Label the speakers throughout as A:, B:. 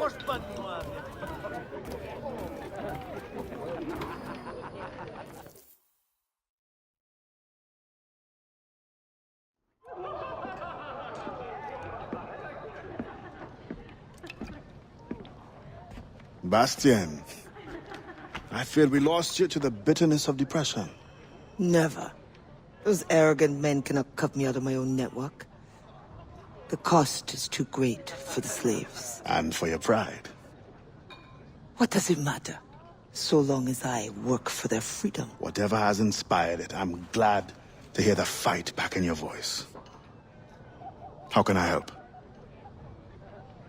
A: t'approches pas de moi.
B: Bastien, I fear we lost you to the bitterness of depression.
C: Never. Those arrogant men cannot cut me out of my own network. The cost is too great for the slaves.
B: And for your pride.
C: What does it matter? So long as I work for their freedom.
B: Whatever has inspired it, I'm glad to hear the fight back in your voice. How can I help?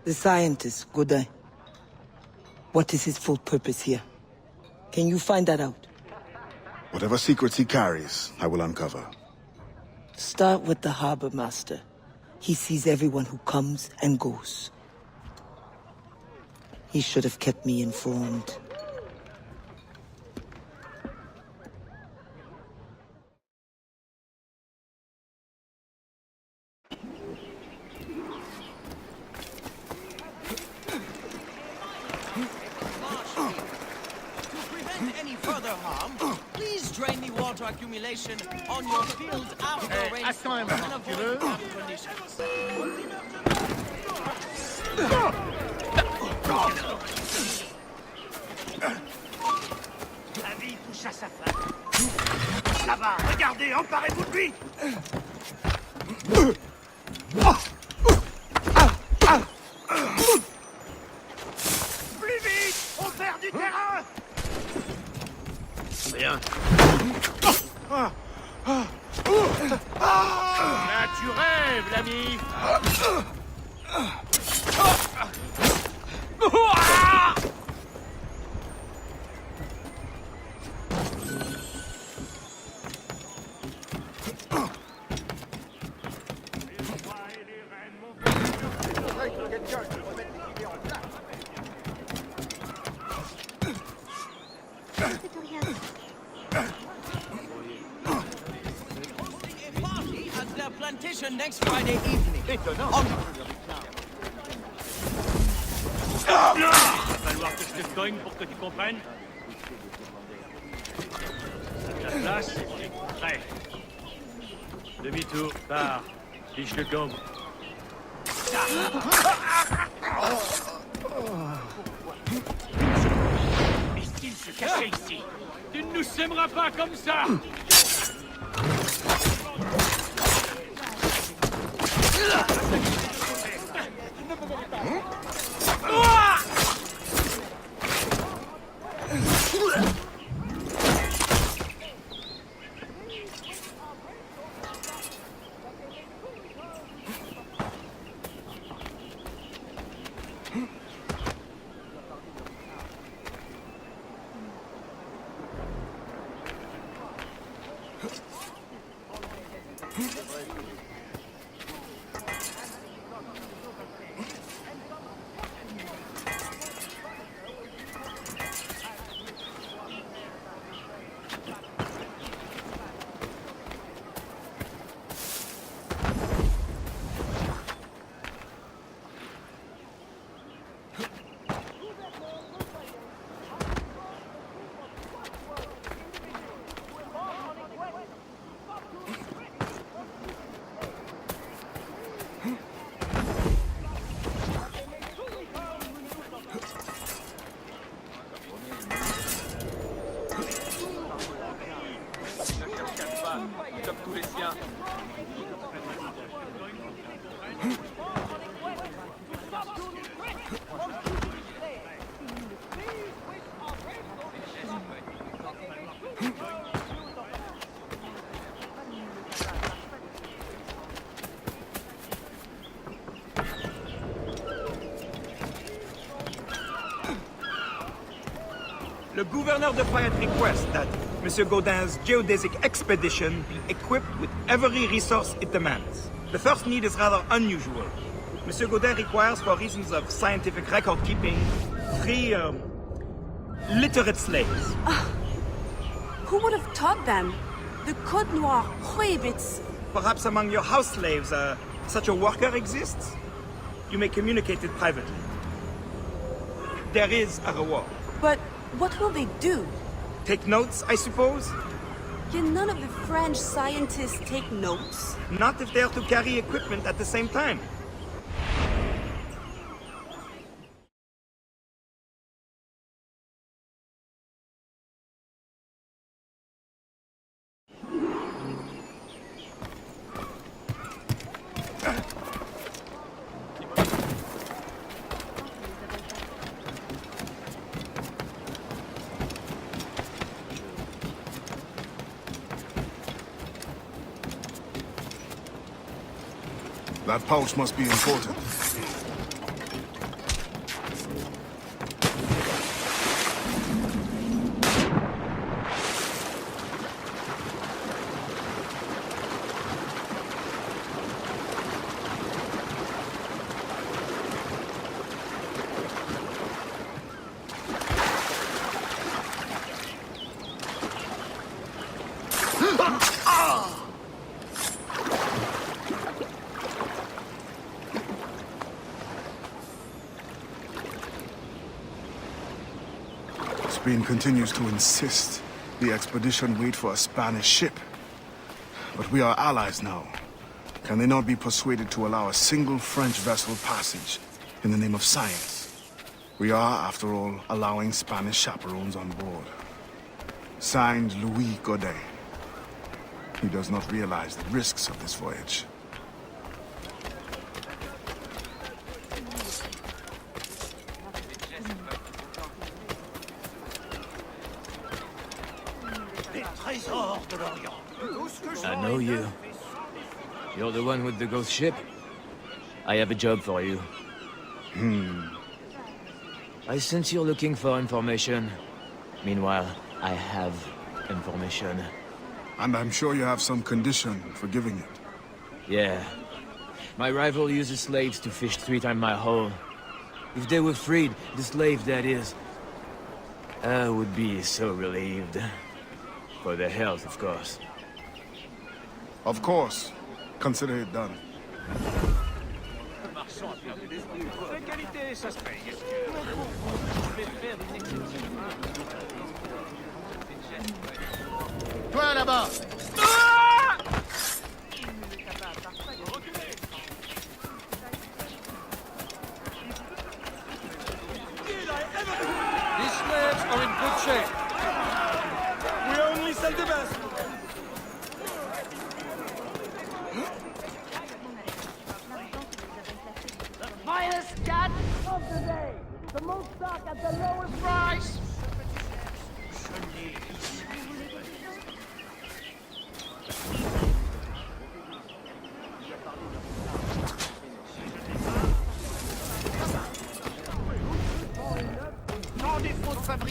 C: The scientist, Godin. What is his full purpose here? Can you find that out?
B: Whatever secrets he carries, I will uncover.
C: Start with the harbor master. He sees everyone who comes and goes. He should have kept me informed.
A: Accumulation on your fields after rainstorm and avoid bad conditions.
D: La vie touche à sa fin. Là-bas, regardez, emparez-vous de lui. Plus vite, on perd du terrain.
A: Rien.
D: Là, tu rêves, l'ami.
A: Plantation next Friday evening.
D: Étonnant.
E: Il va falloir que je te cogne pour que tu comprennes. La place, prêt. Demi-tour, part. Fiche le gomme.
D: Est-il se cacher ici?
E: Tu ne nous sèmeras pas comme ça.
A: Comme tous les siens.
F: Le gouverneur de Fayette requests that Monsieur Godin's geodesic expedition be equipped with every resource it demands. The first need is rather unusual. Monsieur Godin requires, for reasons of scientific record-keeping, 3, literate slaves.
G: Who would have taught them? The Code Noir prohibits.
F: Perhaps among your house slaves, such a worker exists? You may communicate it privately. there is a reward.
G: But what will they do?
F: Take notes, I suppose?
G: Can none of the French scientists take notes?
F: Not if they are to carry equipment at the same time.
B: That pouch must be important. Spain continues to insist the expedition wait for a Spanish ship. But we are allies now. Can they not be persuaded to allow a single French vessel passage in the name of science? We are, after all, allowing Spanish chaperones on board. Signed, Louis Godet. He does not realize the risks of this voyage.
H: I know you. You're the one with the ghost ship? I have a job for you. I sense you're looking for information. Meanwhile, I have information.
B: And I'm sure you have some condition for giving it.
H: Yeah. My rival uses slaves to fish 3 times my haul. If they were freed, the slave that is, I would be so relieved. For their health, of course.
B: Of course. Consider it done.
A: Toi là-bas! These slaves are in good shape.
F: We only sell the best.
A: Finest cat of the day! The most stock at the lowest price!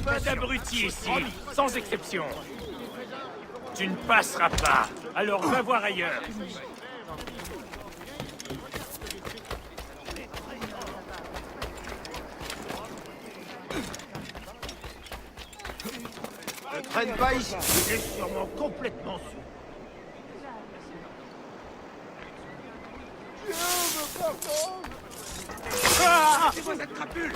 E: Pas d'abrutis ici, sans exception. Tu ne passeras pas, alors va voir ailleurs.
D: Ne traîne pas ici. Il est sûrement complètement sous. C'est quoi cette crapule?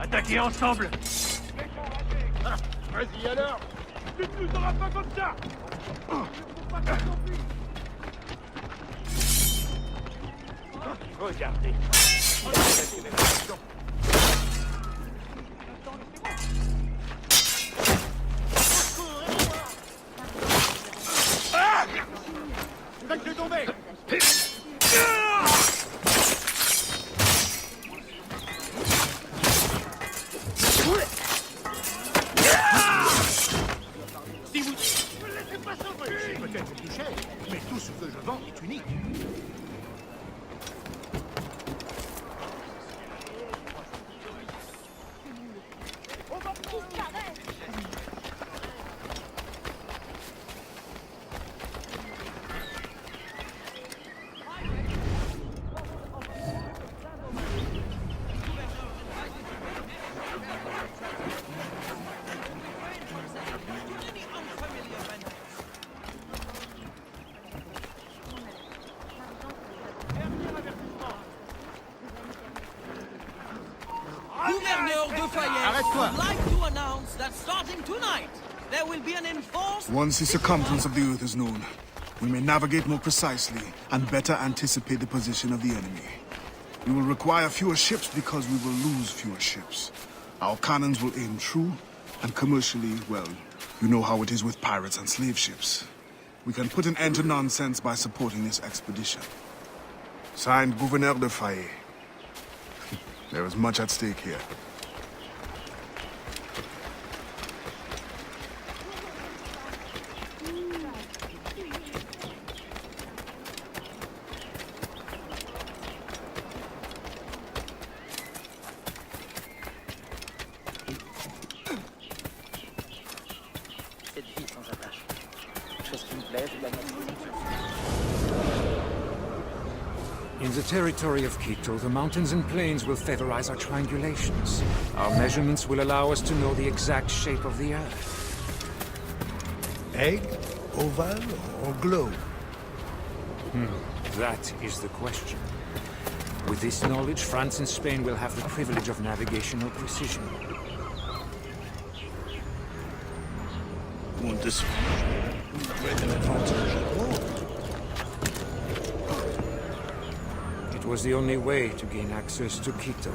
E: Attaquez ensemble!
D: Vas-y alors. Tu ne nous auras pas comme ça.
E: Regardez.
D: Faites-le tomber.
E: Si vous...
D: Ne laissez pas sauver. C'est peut-être plus cher, mais tout ce que je vends est unique.
A: de Fayet would like to announce that starting tonight, there will be an enforced...
B: Once the circumference of the Earth is known, we may navigate more precisely and better anticipate the position of the enemy. We will require fewer ships because we will lose fewer ships. Our cannons will aim true, and commercially, well, you know how it is with pirates and slave ships. We can put an end to nonsense by supporting this expedition. Signed, Gouverneur de Fayet. There is much at stake here.
I: In the territory of Quito, the mountains and plains will favorize our triangulations. Our measurements will allow us to know the exact shape of the Earth.
D: Egg, oval, or globe?
I: That is the question. With this knowledge, France and Spain will have the privilege of navigational precision.
D: Want this with an advantage at war?
I: It was the only way to gain access to Quito.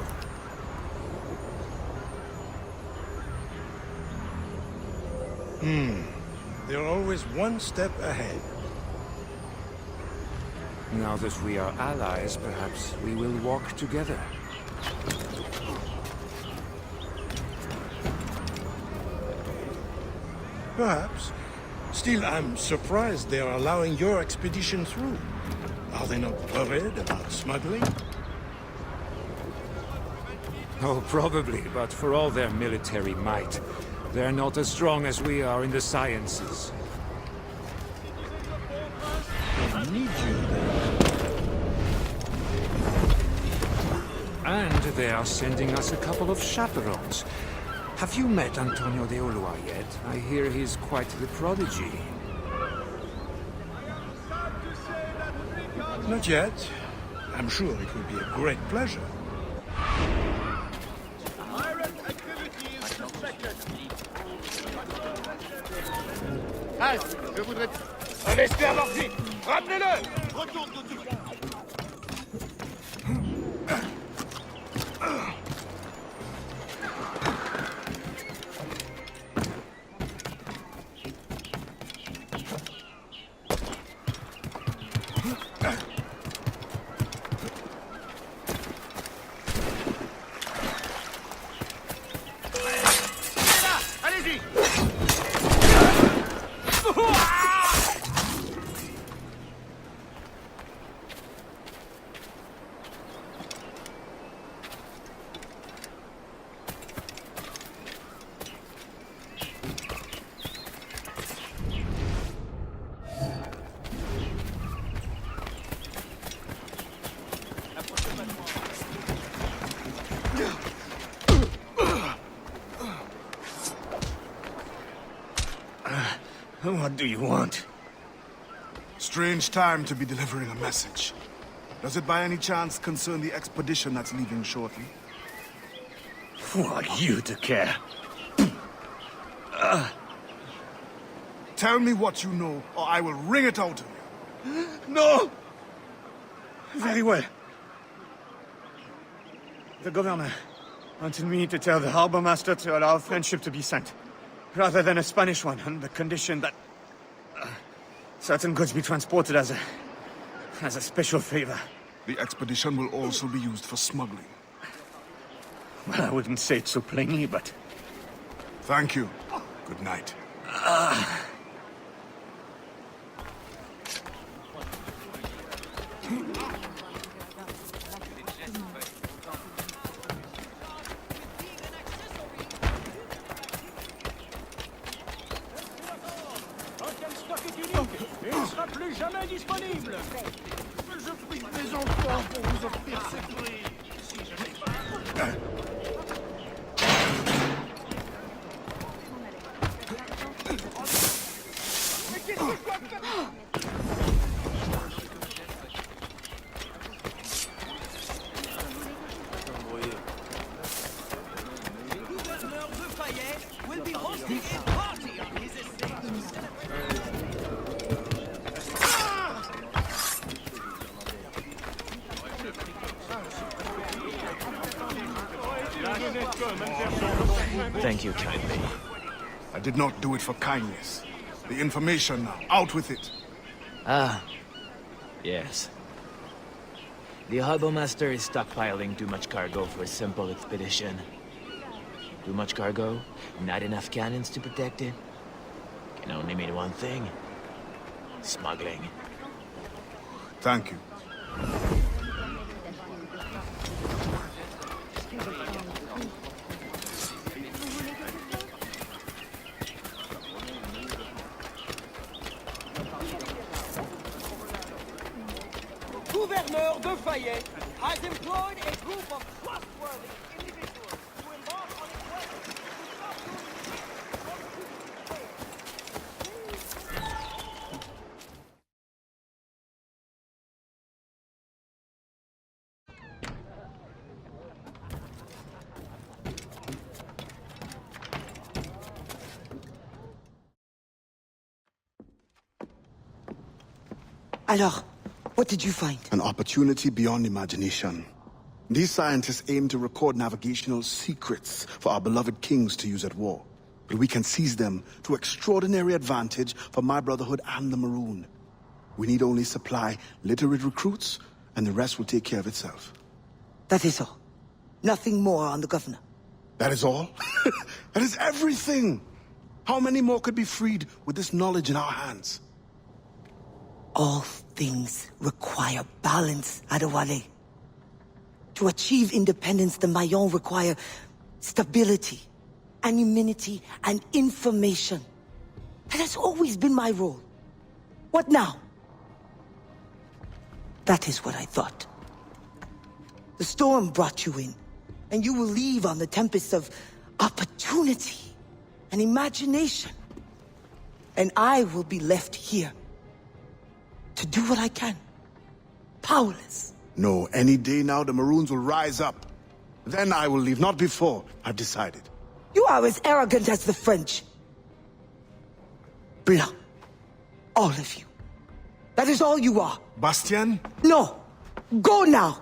D: They're always one step ahead.
I: Now that we are allies, perhaps we will walk together.
D: Perhaps. Still, I'm surprised they're allowing your expedition through. Are they not worried about smuggling?
I: Oh, probably, but for all their military might, they're not as strong as we are in the sciences.
D: They need you then.
I: And they are sending us a couple of chaperones. Have you met Antonio de Ulloa yet? I hear he's quite the prodigy.
D: Not yet. I'm sure it will be a great pleasure.
E: Un espère mort-vite. Ramenez-le! Allez-y!
D: What do you want?
B: Strange time to be delivering a message. Does it by any chance concern the expedition that's leaving shortly?
D: Who are you to care?
B: Tell me what you know, or I will wring it out of you.
F: No! Very well. The governor wanted me to tell the harbor master to allow a French ship to be sent, rather than a Spanish one, on the condition that certain goods be transported as a special favor.
B: The expedition will also be used for smuggling.
F: Well, I wouldn't say it so plainly, but...
B: Thank you. Good night.
E: Il ne sera plus jamais disponible.
D: Je prie mes enfants pour vous offrir ce prix. Si je n'ai pas... Mais qu'est-ce que je dois faire?
A: Party on his estate.
H: Thank you kindly.
B: I did not do it for kindness. The information now, out with it.
H: Ah, yes. The Harbor Master is stockpiling too much cargo for a simple expedition. Too much cargo, not enough cannons to protect it. Can only mean one thing. Smuggling.
B: Thank you.
A: Gouverneur de Fayet has employed a group of trustworthy individuals to embark on a quest.
C: Alors, what did you find?
B: An opportunity beyond imagination. These scientists aim to record navigational secrets for our beloved kings to use at war. But we can seize them to extraordinary advantage for my Brotherhood and the Maroon. We need only supply literate recruits, and the rest will take care of itself.
C: That is all. Nothing more on the governor.
B: That is all? That is everything! How many more could be freed with this knowledge in our hands?
C: All things require balance, Adewale. To achieve independence, the Mayon require stability, anonymity, and information. That has always been my role. What now? That is what I thought. The storm brought you in, and you will leave on the tempest of opportunity and imagination. And I will be left here to do what I can. Powerless.
B: No, any day now the Maroons will rise up. Then I will leave, not before. I've decided.
C: You are as arrogant as the French. Blanc. All of you. That is all you are.
B: Bastien?
C: No. Go now.